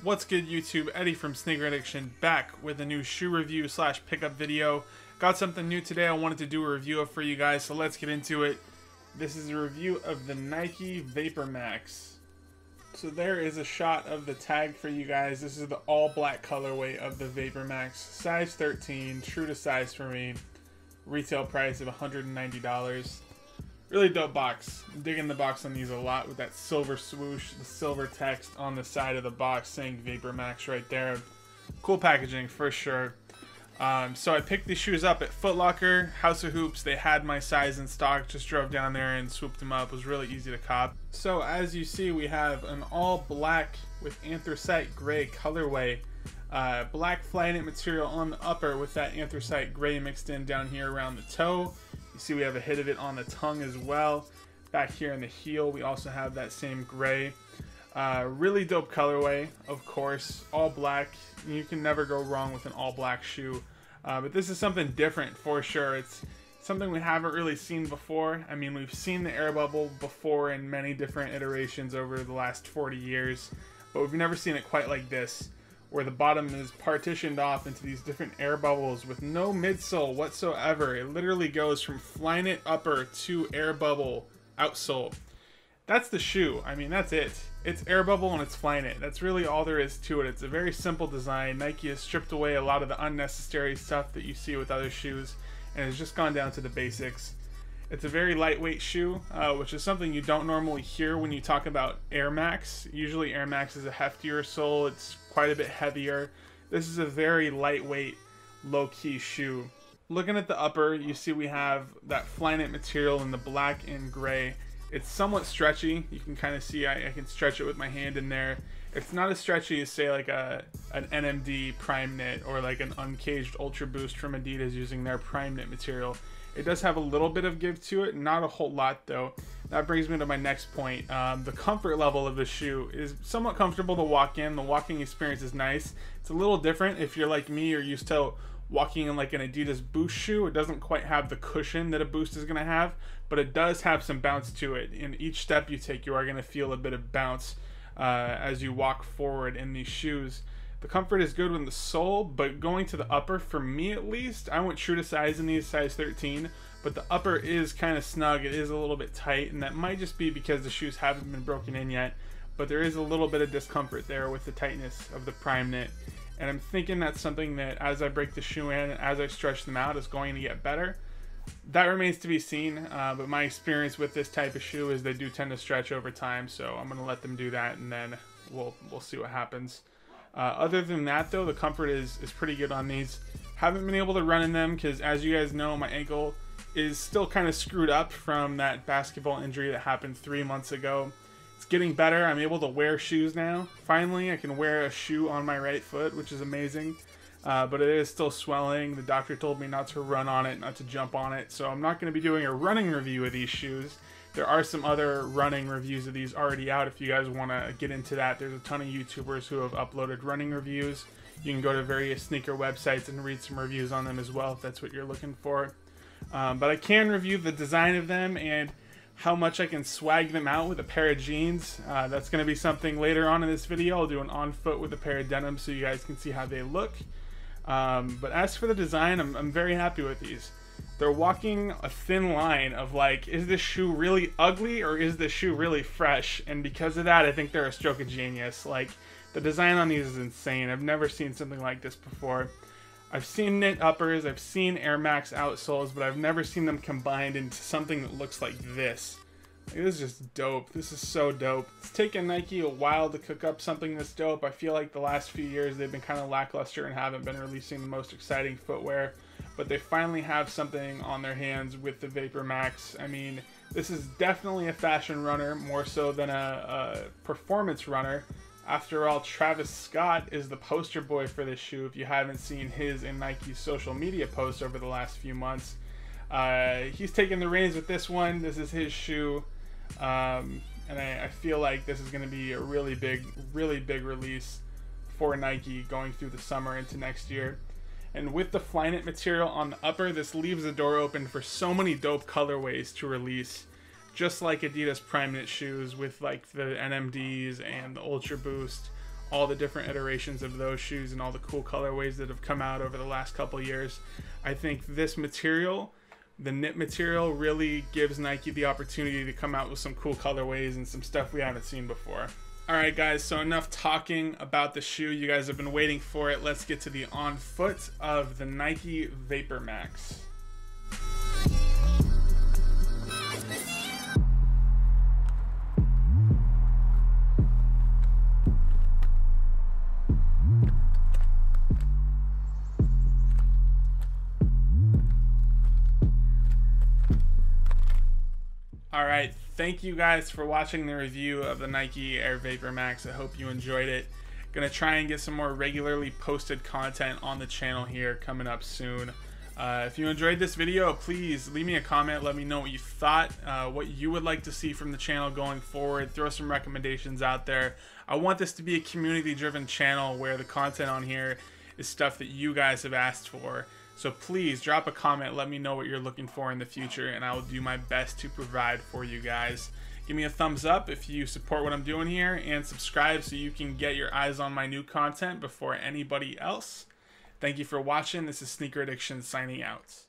What's good, YouTube? Eddie from Sneaker Addiction back with a new shoe review slash pickup video. Got something new today I wanted to do a review of for you guys, so let's get into it. This is a review of the Nike Vapormax. So there is a shot of the tag for you guys. This is the all black colorway of the Vapormax. Size 13, true to size for me. Retail price of $190. Really dope box. I'm digging the box on these a lot with that silver swoosh, the silver text on the side of the box saying Vapormax right there. Cool packaging for sure. So I picked these shoes up at Foot Locker, House of Hoops. They had my size in stock. Just drove down there and swooped them up. It was really easy to cop. So as you see, we have an all black with anthracite gray colorway. Black Flyknit material on the upper with that anthracite gray mixed in down here around the toe. You see we have a hit of it on the tongue as well. Back here in the heel, we also have that same gray. Really dope colorway, of course. All black. You can never go wrong with an all black shoe. But this is something different for sure. It's something we haven't really seen before. I mean, we've seen the air bubble before in many different iterations over the last 40 years. But we've never seen it quite like this, where the bottom is partitioned off into these different air bubbles with no midsole whatsoever. It literally goes from Flyknit upper to air bubble outsole. That's the shoe. I mean, that's it. It's air bubble and it's Flyknit. That's really all there is to it. It's a very simple design. Nike has stripped away a lot of the unnecessary stuff that you see with other shoes and has just gone down to the basics. It's a very lightweight shoe, which is something you don't normally hear when you talk about Air Max. Usually Air Max is a heftier sole. It's quite a bit heavier. This is a very lightweight, low-key shoe. Looking at the upper, you see we have that Flyknit material in the black and gray. It's somewhat stretchy. You can kind of see I can stretch it with my hand in there. It's not as stretchy as, say, like an NMD Prime Knit or like an Uncaged Ultra Boost from Adidas using their Prime Knit material. It does have a little bit of give to it, not a whole lot though. That brings me to my next point. The comfort level of the shoe is somewhat comfortable to walk in. The walking experience is nice. It's a little different if you're like me or used to walking in like an Adidas Boost shoe. It doesn't quite have the cushion that a Boost is going to have, but it does have some bounce to it. In each step you take, you are going to feel a bit of bounce as you walk forward in these shoes. The comfort is good with the sole, but going to the upper, for me at least, I went true to size in these, size 13, but the upper is kind of snug. It is a little bit tight, and that might just be because the shoes haven't been broken in yet, but there is a little bit of discomfort there with the tightness of the Prime Knit, and I'm thinking that's something that as I break the shoe in, as I stretch them out, is going to get better. That remains to be seen, but my experience with this type of shoe is they do tend to stretch over time, so I'm going to let them do that, and then we'll see what happens. Other than that though, the comfort is pretty good on these. Haven't been able to run in them because, as you guys know, my ankle is still kind of screwed up from that basketball injury that happened 3 months ago. It's getting better. I'm able to wear shoes now. Finally, I can wear a shoe on my right foot, which is amazing. But it is still swelling. The doctor told me not to run on it, not to jump on it. So I'm not going to be doing a running review of these shoes. There are some other running reviews of these already out if you guys want to get into that. There's a ton of YouTubers who have uploaded running reviews. You can go to various sneaker websites and read some reviews on them as well if that's what you're looking for. But I can review the design of them and how much I can swag them out with a pair of jeans. That's going to be something later on in this video. I'll do an on foot with a pair of denim so you guys can see how they look. But as for the design, I'm very happy with these. They're walking a thin line of like, is this shoe really ugly or is this shoe really fresh? And because of that, I think they're a stroke of genius. Like, the design on these is insane. I've never seen something like this before. I've seen knit uppers, I've seen Air Max outsoles, but I've never seen them combined into something that looks like this. Like, this is just dope. This is so dope. It's taken Nike a while to cook up something this dope. I feel like the last few years they've been kind of lackluster and haven't been releasing the most exciting footwear. But they finally have something on their hands with the Vapormax. I mean, this is definitely a fashion runner, more so than a performance runner. After all, Travis Scott is the poster boy for this shoe, if you haven't seen his and Nike's social media posts over the last few months. He's taking the reins with this one. This is his shoe. And I feel like this is going to be a really big release for Nike going through the summer into next year. And with the Flyknit material on the upper, this leaves the door open for so many dope colorways to release. Just like Adidas Prime Knit shoes with like the NMDs and the Ultra Boost. all the different iterations of those shoes and all the cool colorways that have come out over the last couple years. I think this material, the knit material, really gives Nike the opportunity to come out with some cool colorways and some stuff we haven't seen before. Alright guys, so enough talking about the shoe. You guys have been waiting for it. Let's get to the on foot of the Nike Vapormax. Alright, thank you guys for watching the review of the Nike Air Vapormax. I hope you enjoyed it. Gonna try and get some more regularly posted content on the channel here coming up soon. If you enjoyed this video, please leave me a comment. Let me know what you thought, what you would like to see from the channel going forward. Throw some recommendations out there. I want this to be a community-driven channel where the content on here is stuff that you guys have asked for. So please drop a comment, let me know what you're looking for in the future, and I will do my best to provide for you guys. Give me a thumbs up if you support what I'm doing here, and subscribe so you can get your eyes on my new content before anybody else. Thank you for watching. This is Sneaker Addiction signing out.